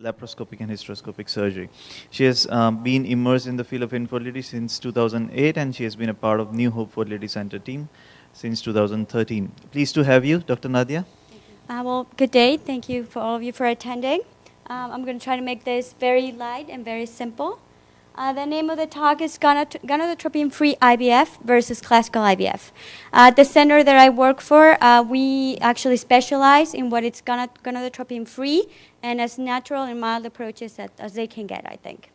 laparoscopic and hysteroscopic surgery. She has been immersed in the field of infertility since 2008, and she has been a part of New Hope Fertility Center team since 2013. Pleased to have you, Dr. Nadia. Well, good day. Thank you for all of you for attending. I'm going to try to make this very light and very simple. The name of the talk is Gonadotropin-free IVF versus classical IVF. The center that I work for, we actually specialize in what is gonadotropin-free and as natural and mild approaches as they can get, I think.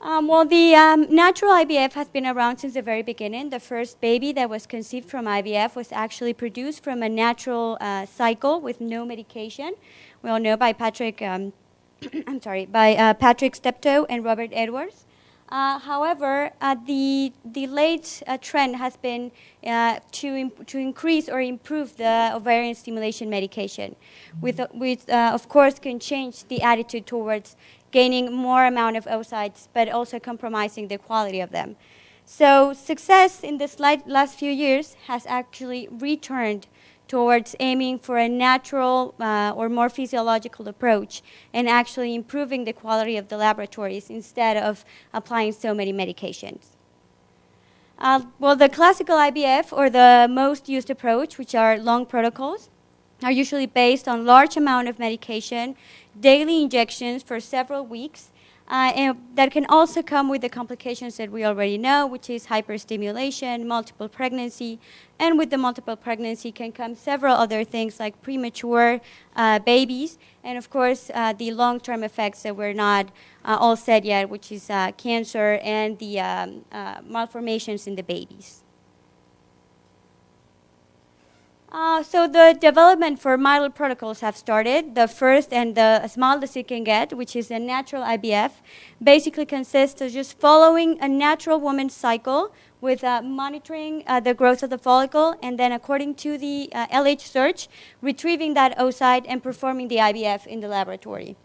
Well, the natural IVF has been around since the very beginning. The first baby that was conceived from IVF was actually produced from a natural cycle with no medication. We all know by Patrick Patrick Steptoe and Robert Edwards. However, the late trend has been to increase or improve the ovarian stimulation medication, with of course can change the attitude towards gaining more amount of oocytes, but also compromising the quality of them. So success in this last few years has actually returned towards aiming for a natural or more physiological approach and actually improving the quality of the laboratories instead of applying so many medications. Well, the classical IVF, or the most used approach, which are long protocols, are usually based on large amount of medication, daily injections for several weeks, and that can also come with the complications that we already know, which is hyperstimulation, multiple pregnancy, and with the multiple pregnancy can come several other things like premature babies, and of course the long-term effects that we're not all said yet, which is cancer and the malformations in the babies. So the development for mild protocols have started. The first and the as mild as it can get, which is a natural IVF, basically consists of just following a natural woman's cycle with monitoring the growth of the follicle, and then according to the LH search, retrieving that oocyte and performing the IVF in the laboratory.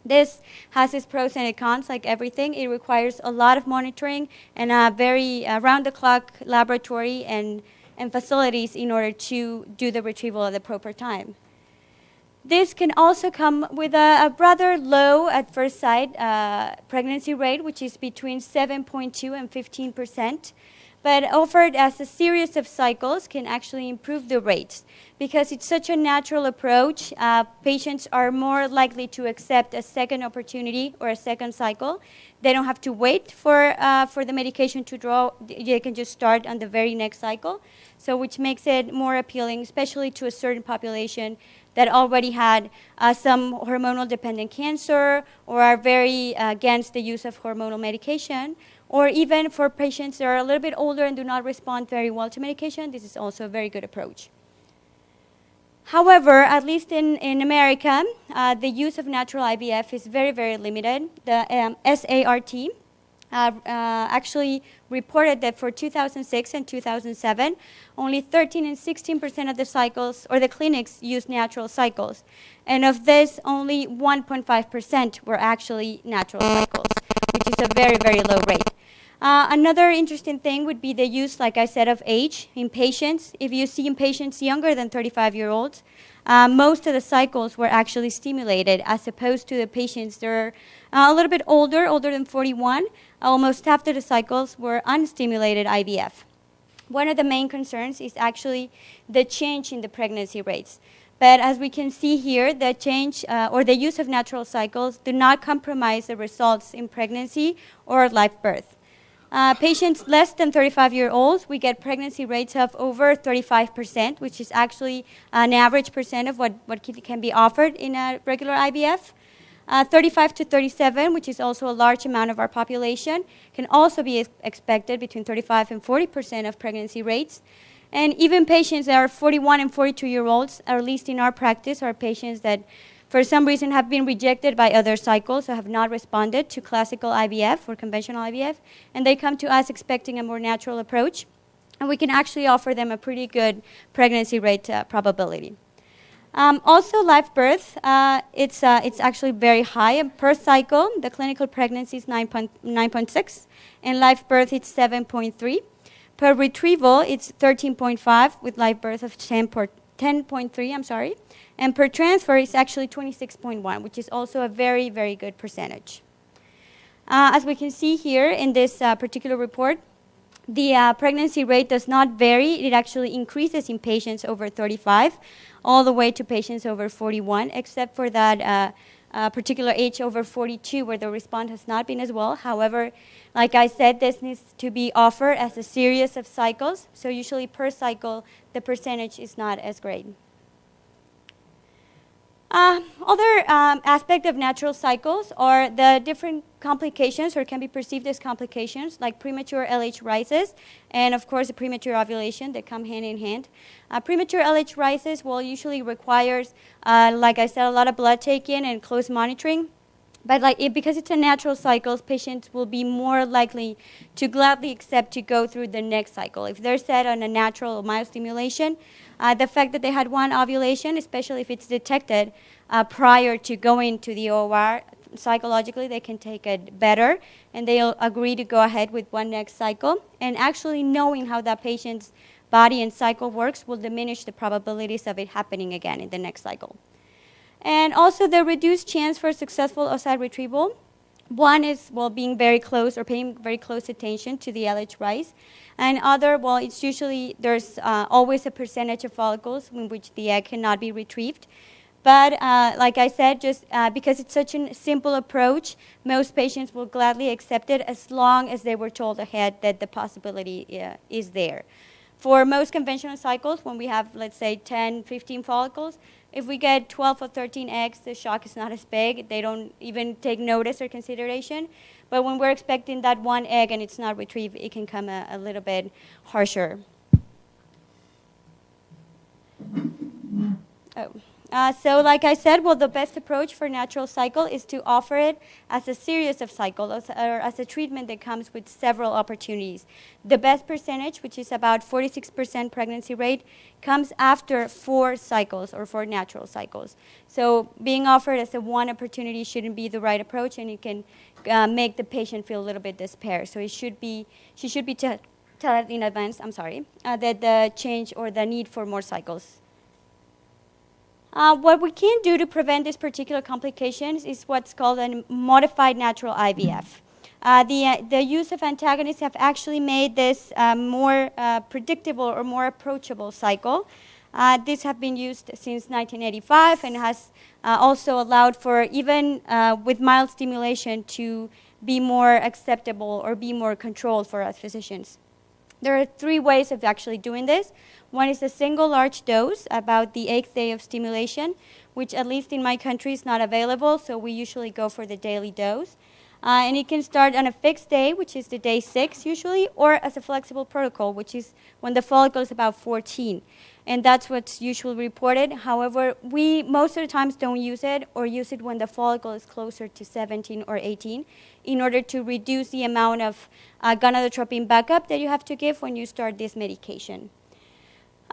This has its pros and its cons, like everything. It requires a lot of monitoring and a very round-the-clock laboratory and facilities in order to do the retrieval at the proper time. This can also come with a rather low at first sight pregnancy rate, which is between 7.2 and 15%, but offered as a series of cycles can actually improve the rates. Because it's such a natural approach, patients are more likely to accept a second opportunity or a second cycle. They don't have to wait for the medication to draw. They can just start on the very next cycle, so which makes it more appealing, especially to a certain population that already had some hormonal-dependent cancer or are very against the use of hormonal medication, or even for patients that are a little bit older and do not respond very well to medication. This is also a very good approach. However, at least in America, the use of natural IVF is very, very limited. The SART actually reported that for 2006 and 2007, only 13 and 16% of the cycles, or the clinics, used natural cycles. And of this, only 1.5% were actually natural cycles, which is a very, very low rate. Another interesting thing would be the use, like I said, of age in patients. If you see in patients younger than 35-year-olds, most of the cycles were actually stimulated, as opposed to the patients that are a little bit older than 41. Almost half of the cycles were unstimulated IVF. One of the main concerns is actually the change in the pregnancy rates. But as we can see here, the change or the use of natural cycles do not compromise the results in pregnancy or live birth. Patients less than 35-year-olds, we get pregnancy rates of over 35%, which is actually an average percent of what can be offered in a regular IVF. 35 to 37, which is also a large amount of our population, can also be expected between 35 and 40% of pregnancy rates. And even patients that are 41 and 42-year-olds, at least in our practice, are patients that for some reason have been rejected by other cycles or have not responded to classical IVF or conventional IVF, and they come to us expecting a more natural approach, and we can actually offer them a pretty good pregnancy rate probability. Also, live birth, it's actually very high. Per cycle, the clinical pregnancy is 9.6, and live birth it's 7.3. Per retrieval, it's 13.5 with live birth of 10.4. 10.3, I'm sorry, and per transfer is actually 26.1, which is also a very, very good percentage. As we can see here in this particular report, the pregnancy rate does not vary. It actually increases in patients over 35, all the way to patients over 41, except for that particular age over 42 where the response has not been as well. However, like I said, this needs to be offered as a series of cycles. So usually per cycle, the percentage is not as great. Other aspect of natural cycles are the different complications, or can be perceived as complications, like premature LH rises and, of course, the premature ovulation that come hand in hand. Premature LH rises will usually requires, like I said, a lot of blood taking and close monitoring. But because it's a natural cycle, patients will be more likely to gladly accept to go through the next cycle. If they're set on a natural myostimulation, the fact that they had one ovulation, especially if it's detected prior to going to the OR, psychologically they can take it better, and they'll agree to go ahead with one next cycle. And actually knowing how that patient's body and cycle works will diminish the probabilities of it happening again in the next cycle. And also the reduced chance for successful oocyte retrieval. One is, well, being very close or paying very close attention to the LH rise. And other, well, it's usually, there's always a percentage of follicles in which the egg cannot be retrieved. But like I said, just because it's such a simple approach, most patients will gladly accept it as long as they were told ahead that the possibility is there. For most conventional cycles, when we have, let's say, 10, 15 follicles, if we get 12 or 13 eggs, the shock is not as big. They don't even take notice or consideration. But when we're expecting that one egg and it's not retrieved, it can come a little bit harsher. So like I said, well, the best approach for natural cycle is to offer it as a series of cycles, or as a treatment that comes with several opportunities. The best percentage, which is about 46% pregnancy rate, comes after 4 cycles or 4 natural cycles. So being offered as a one opportunity shouldn't be the right approach, and it can make the patient feel a little bit despair. So she should be told in advance, that the change or the need for more cycles. What we can do to prevent these particular complications is what's called a modified natural IVF. The use of antagonists have actually made this more predictable or more approachable cycle. These have been used since 1985 and has also allowed for, even with mild stimulation, to be more acceptable or be more controlled for us physicians. There are 3 ways of actually doing this. One is a single large dose about the 8th day of stimulation, which at least in my country is not available, so we usually go for the daily dose. And it can start on a fixed day, which is the day 6 usually, or as a flexible protocol, which is when the follicle is about 14. And that's what's usually reported. However, we most of the times don't use it, or use it when the follicle is closer to 17 or 18, in order to reduce the amount of gonadotropin backup that you have to give when you start this medication.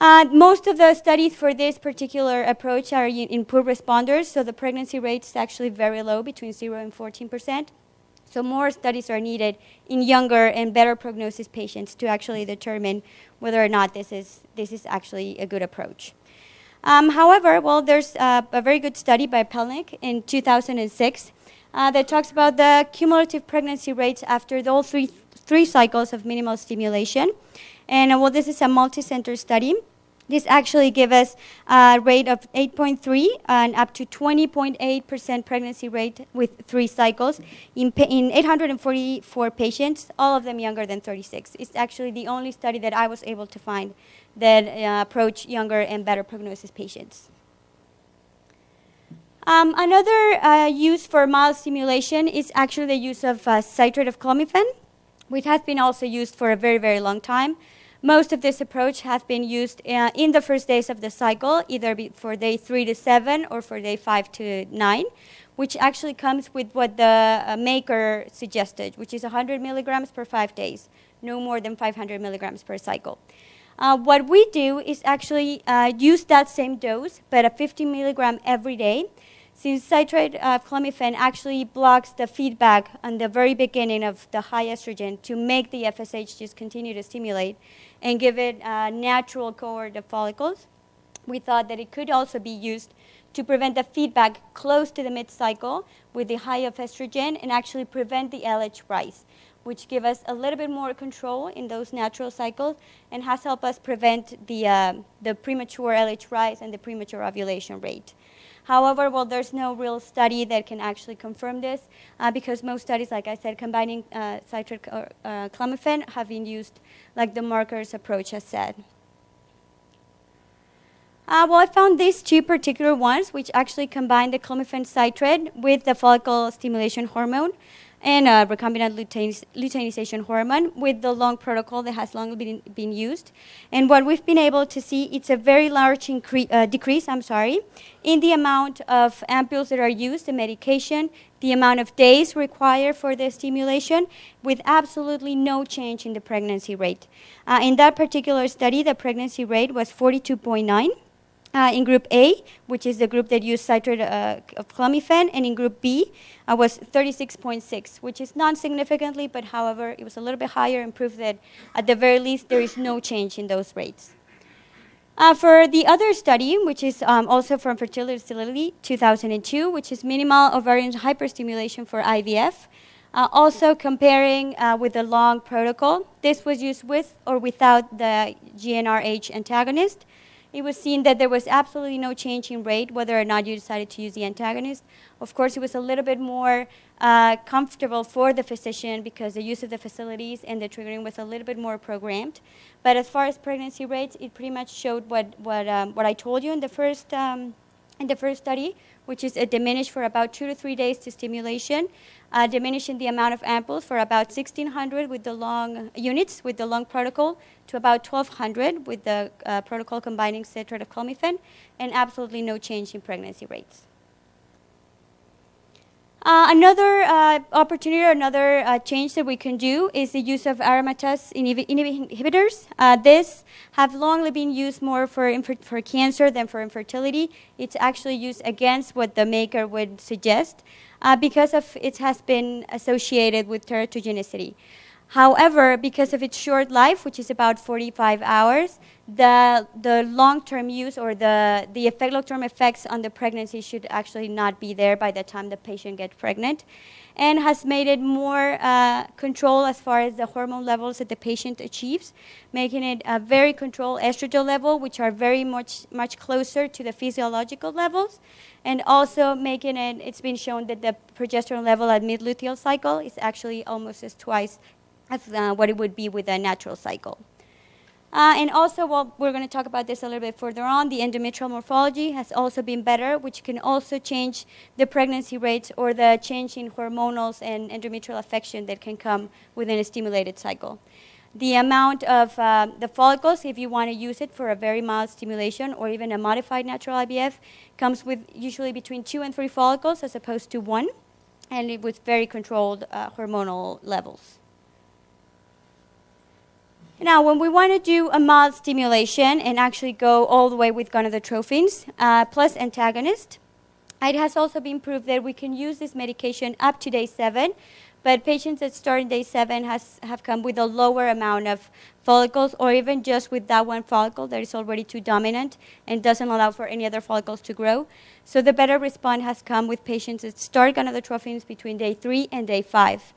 Most of the studies for this particular approach are in poor responders, so the pregnancy rate is actually very low, between 0 and 14%. So more studies are needed in younger and better prognosis patients to actually determine whether or not this is actually a good approach. However, well, there's a very good study by Pelnick in 2006 that talks about the cumulative pregnancy rates after all three cycles of minimal stimulation. And well, this is a multi-center study. This actually gives us a rate of 8.3 and up to 20.8% pregnancy rate with 3 cycles in 844 patients, all of them younger than 36. It's actually the only study that I was able to find that approach younger and better prognosis patients. Another use for mild stimulation is actually the use of citrate of clomiphene, which has been also used for a very, very long time. Most of this approach has been used in the first days of the cycle, either for day 3 to 7 or for day 5 to 9, which actually comes with what the maker suggested, which is 100 milligrams per 5 days, no more than 500 milligrams per cycle. What we do is actually use that same dose, but a 50 milligram every day, since citrate of clomiphene actually blocks the feedback on the very beginning of the high estrogen to make the FSH just continue to stimulate and give it a natural cohort of follicles. we thought that it could also be used to prevent the feedback close to the mid-cycle with the high of estrogen and actually prevent the LH rise, which give us a little bit more control in those natural cycles and has helped us prevent the premature LH rise and the premature ovulation rate. However, well, there's no real study that can actually confirm this because most studies, like I said, combining citrate or clomiphene have been used like the markers approach has said. Well, I found these two particular ones, which actually combine the clomiphene citrate with the follicle stimulation hormone and recombinant luteinization hormone with the long protocol that has long been used. And what we've been able to see, it's a very large decrease in the amount of ampules that are used, the medication, the amount of days required for the stimulation, with absolutely no change in the pregnancy rate. In that particular study, the pregnancy rate was 42.9. In group A, which is the group that used citrate of clomiphene, and in group B was 36.6, which is non-significantly, but however, it was a little bit higher and proof that at the very least there is no change in those rates. For the other study, which is also from Fertility 2002, which is minimal ovarian hyperstimulation for IVF, also comparing with the long protocol, this was used with or without the GnRH antagonist. It was seen that there was absolutely no change in rate whether or not you decided to use the antagonist. Of course, it was a little bit more comfortable for the physician because the use of the facilities and the triggering was a little bit more programmed. But as far as pregnancy rates, it pretty much showed what I told you in the first study, which is a diminish for about 2 to 3 days to stimulation, diminishing the amount of ampules for about 1,600 with the long units with the long protocol to about 1,200 with the protocol combining citrate of clomiphene, and absolutely no change in pregnancy rates. Another opportunity or another change that we can do is the use of aromatase inhibitors. This have long been used more for cancer than for infertility. It's actually used against what the maker would suggest because of it has been associated with teratogenicity. However, because of its short life, which is about 45 hours, the long-term use or the long-term effects on the pregnancy should actually not be there by the time the patient gets pregnant, and has made it more control as far as the hormone levels that the patient achieves, making it a very controlled estrogen level, which are very much closer to the physiological levels, and also making it, it's been shown that the progesterone level at mid-luteal cycle is actually almost as twice as what it would be with a natural cycle. And also, well, we're going to talk about this a little bit further on, the endometrial morphology has also been better, which can also change the pregnancy rates or the change in hormonals and endometrial affection that can come within a stimulated cycle. The amount of the follicles, if you want to use it for a very mild stimulation or even a modified natural IVF, comes with usually between 2 and 3 follicles as opposed to 1, and with very controlled hormonal levels. Now, when we want to do a mild stimulation and actually go all the way with gonadotropins plus antagonist, it has also been proved that we can use this medication up to day 7, but patients that start in day 7 have come with a lower amount of follicles, or even just with that one follicle that is already too dominant and doesn't allow for any other follicles to grow. So the better response has come with patients that start gonadotropins between day 3 and day 5.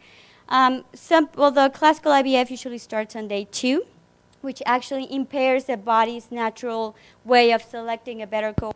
The classical IVF usually starts on day 2, which actually impairs the body's natural way of selecting a better cohort.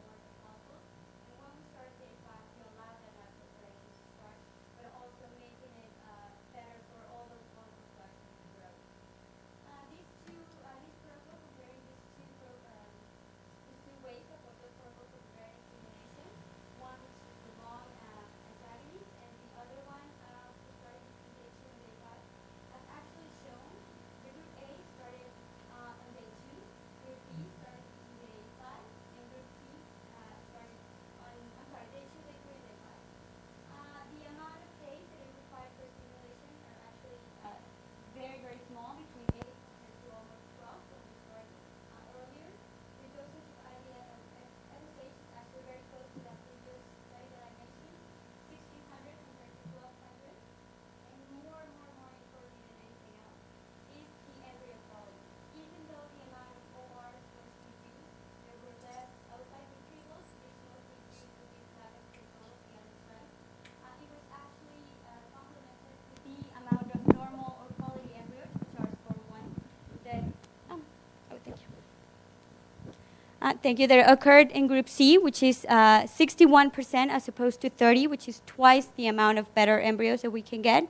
Thank you. That occurred in group C, which is 61% as opposed to 30, which is twice the amount of better embryos that we can get.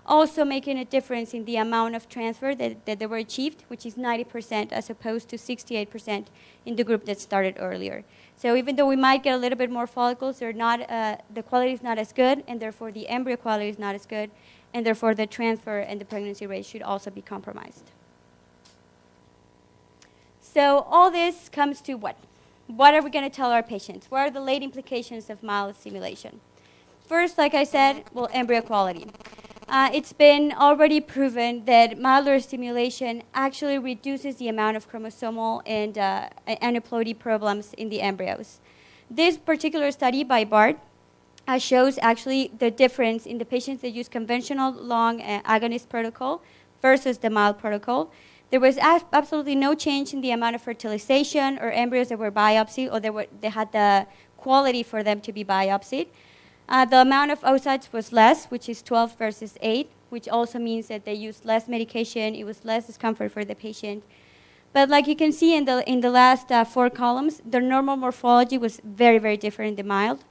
Also making a difference in the amount of transfer that they were achieved, which is 90% as opposed to 68% in the group that started earlier. So even though we might get a little bit more follicles, they're not, the quality is not as good, and therefore the embryo quality is not as good, and therefore the transfer and the pregnancy rate should also be compromised. So all this comes to what? What are we going to tell our patients? What are the late implications of mild stimulation? First, like I said, well, embryo quality. It's been already proven that milder stimulation actually reduces the amount of chromosomal and aneuploidy problems in the embryos. This particular study by Bart shows actually the difference in the patients that use conventional long agonist protocol versus the mild protocol. There was absolutely no change in the amount of fertilization or embryos that were biopsied or they had the quality for them to be biopsied. The amount of oocytes was less, which is 12 versus 8, which also means that they used less medication. It was less discomfort for the patient. But like you can see in the last 4 columns, the normal morphology was very, very different in the mild.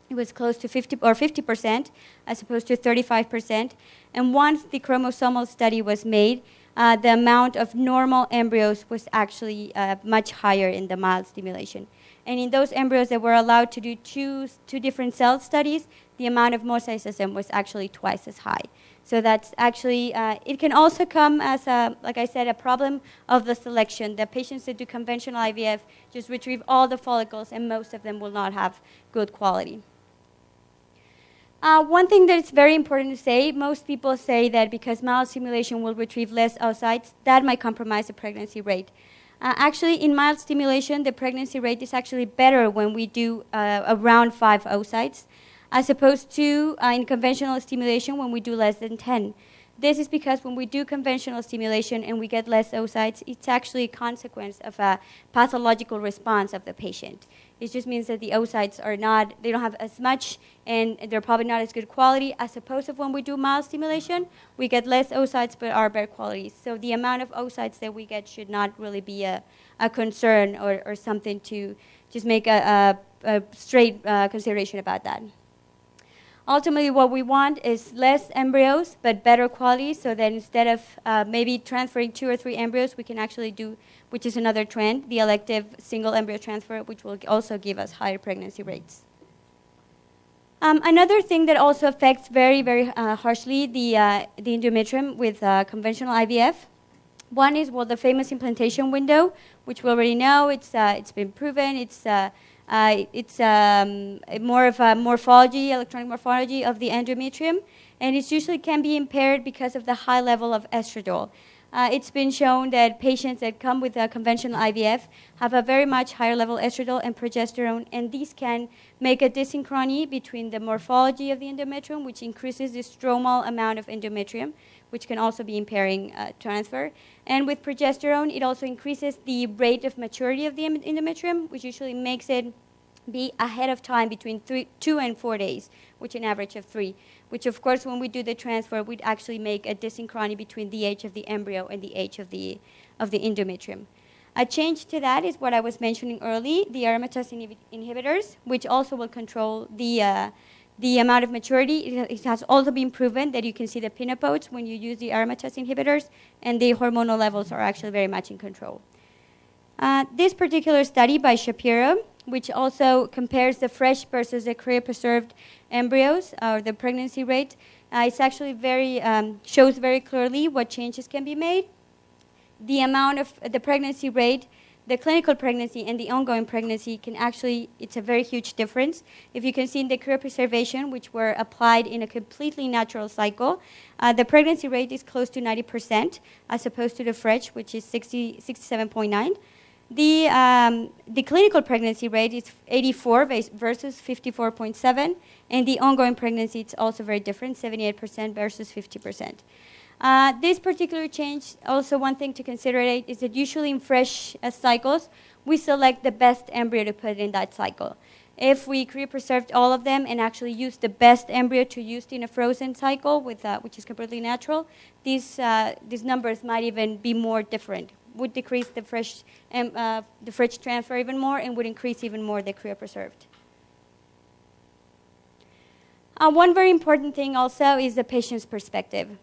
It was close to 50% as opposed to 35%. And once the chromosomal study was made, the amount of normal embryos was actually much higher in the mild stimulation. And in those embryos that were allowed to do two different cell studies, the amount of mosaicism was actually twice as high. So that's actually, it can also come as, like I said, a problem of the selection. The patients that do conventional IVF just retrieve all the follicles, and most of them will not have good quality. One thing that is very important to say, most people say that because mild stimulation will retrieve less oocytes, that might compromise the pregnancy rate. Actually, in mild stimulation, the pregnancy rate is actually better when we do around 5 oocytes, as opposed to in conventional stimulation when we do less than 10. This is because when we do conventional stimulation and we get less oocytes, it's actually a consequence of a pathological response of the patient. It just means that the oocytes are not, they don't have as much, and they're probably not as good quality, as opposed to when we do mild stimulation, we get less oocytes but are better quality. So the amount of oocytes that we get should not really be a concern or something to just make a straight consideration about that. Ultimately, what we want is less embryos, but better quality, so that instead of maybe transferring 2 or 3 embryos, we can actually do, which is another trend, the elective single embryo transfer, which will also give us higher pregnancy rates. Another thing that also affects very, very harshly the endometrium with conventional IVF, one is, well, the famous implantation window, which we already know. It's been proven. It's more of a morphology, electronic morphology of the endometrium, and it usually can be impaired because of the high level of estradiol. It's been shown that patients that come with a conventional IVF have a very much higher level estradiol and progesterone, and these can make a dyssynchrony between the morphology of the endometrium, which increases the stromal amount of endometrium, which can also be impairing transfer. And with progesterone, it also increases the rate of maturity of the endometrium, which usually makes it be ahead of time between 2 and 4 days, which an average of 3, which of course when we do the transfer, we'd actually make a dyssynchrony between the age of the embryo and the age of the endometrium. A change to that is what I was mentioning earlier, the aromatase inhibitors, which also will control the amount of maturity. It has also been proven that you can see the pinopodes when you use the aromatase inhibitors, and the hormonal levels are actually very much in control. This particular study by Shapiro, which also compares the fresh versus the cryopreserved embryos, or the pregnancy rate, it's actually shows very clearly what changes can be made. The amount of the pregnancy rate, the clinical pregnancy and the ongoing pregnancy can actually, it's a very huge difference. If you can see in the cryopreservation, which were applied in a completely natural cycle, the pregnancy rate is close to 90%, as opposed to the fresh, which is 67.9. The clinical pregnancy rate is 84 versus 54.7, and the ongoing pregnancy, it's also very different, 78% versus 50%. This particular change, also one thing to consider is that usually in fresh cycles, we select the best embryo to put in that cycle. If we cryopreserved all of them and actually used the best embryo to use in a frozen cycle, which is completely natural, these numbers might even be more different. would decrease the fridge transfer even more and would increase even more the cryopreserved. One very important thing also is the patient's perspective.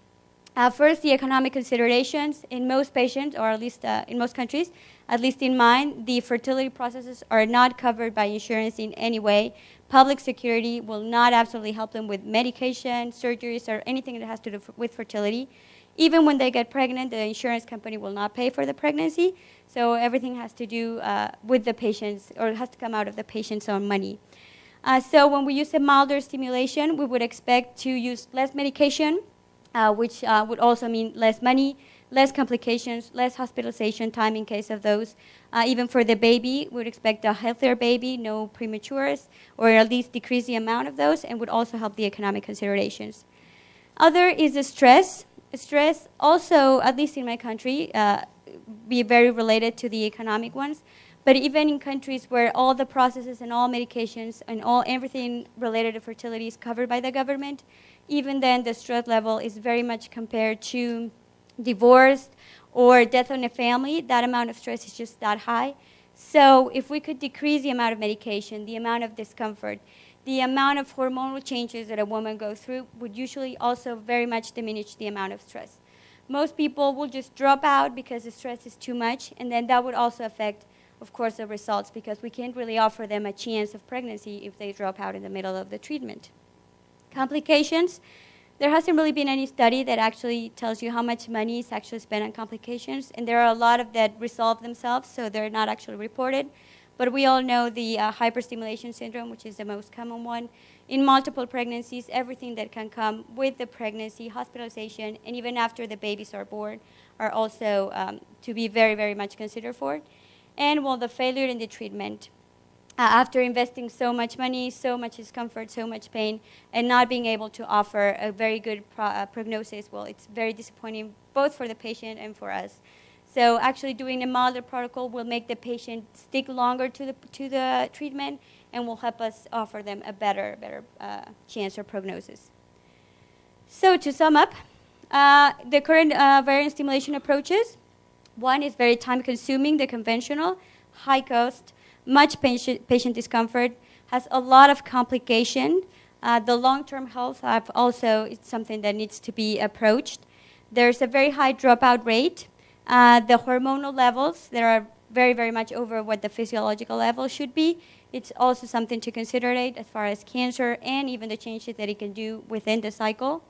First, the economic considerations. In most patients, or at least in most countries, at least in mine, the fertility processes are not covered by insurance in any way. Public security will not absolutely help them with medication, surgeries, or anything that has to do with fertility. Even when they get pregnant, the insurance company will not pay for the pregnancy. So everything has to do with the patient's, or it has to come out of the patient's own money. So when we use a milder stimulation, we would expect to use less medication, which would also mean less money, less complications, less hospitalization time in case of those. Even for the baby, we would expect a healthier baby, no prematures, or at least decrease the amount of those, and would also help the economic considerations. Other is the stress. Stress also, at least in my country, be very related to the economic ones. But even in countries where all the processes and all medications and everything related to fertility is covered by the government, even then the stress level is very much compared to divorce or death in a family. That amount of stress is just that high. So if we could decrease the amount of medication, the amount of discomfort, the amount of hormonal changes that a woman goes through would usually also very much diminish the amount of stress. Most people will just drop out because the stress is too much, and then that would also affect, of course, the results, because we can't really offer them a chance of pregnancy if they drop out in the middle of the treatment. Complications. There hasn't really been any study that actually tells you how much money is actually spent on complications, and there are a lot of that resolve themselves, so they're not actually reported. But we all know the hyperstimulation syndrome, which is the most common one. In multiple pregnancies, everything that can come with the pregnancy, hospitalization, and even after the babies are born are also to be very, very much considered for. And well, the failure in the treatment. After investing so much money, so much discomfort, so much pain, and not being able to offer a very good prognosis, well, it's very disappointing both for the patient and for us. So actually doing a milder protocol will make the patient stick longer to the treatment and will help us offer them a better chance or prognosis. So to sum up, the current ovarian stimulation approaches, one is very time-consuming, the conventional, high cost, much patient discomfort, has a lot of complication. The long-term health also is something that needs to be approached. There's a very high dropout rate. The hormonal levels, that are very, very much over what the physiological level should be. It's also something to consider as far as cancer and even the changes that it can do within the cycle.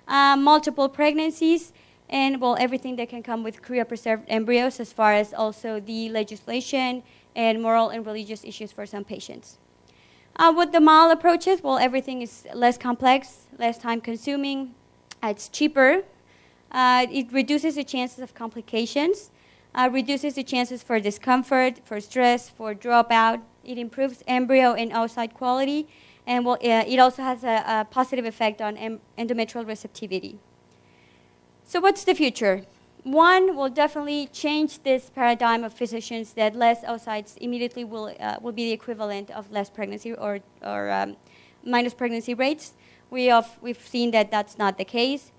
Multiple pregnancies, and well, everything that can come with cryopreserved embryos, as far as also the legislation and moral and religious issues for some patients. With the mild approaches, well, everything is less complex, less time-consuming, it's cheaper. It reduces the chances of complications, reduces the chances for discomfort, for stress, for dropout. It improves embryo and oocyte quality, and well, it also has a positive effect on endometrial receptivity. So what's the future? One will definitely change this paradigm of physicians that less oocytes immediately will be the equivalent of less pregnancy or minus pregnancy rates. We've seen that that's not the case.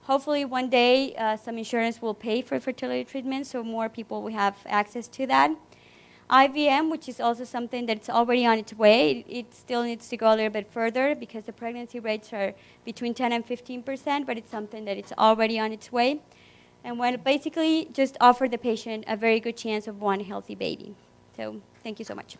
Hopefully one day some insurance will pay for fertility treatment, so more people will have access to that. IVM, which is also something that's already on its way, it still needs to go a little bit further because the pregnancy rates are between 10 and 15%, but it's something that it's already on its way. And will basically just offer the patient a very good chance of one healthy baby. So thank you so much.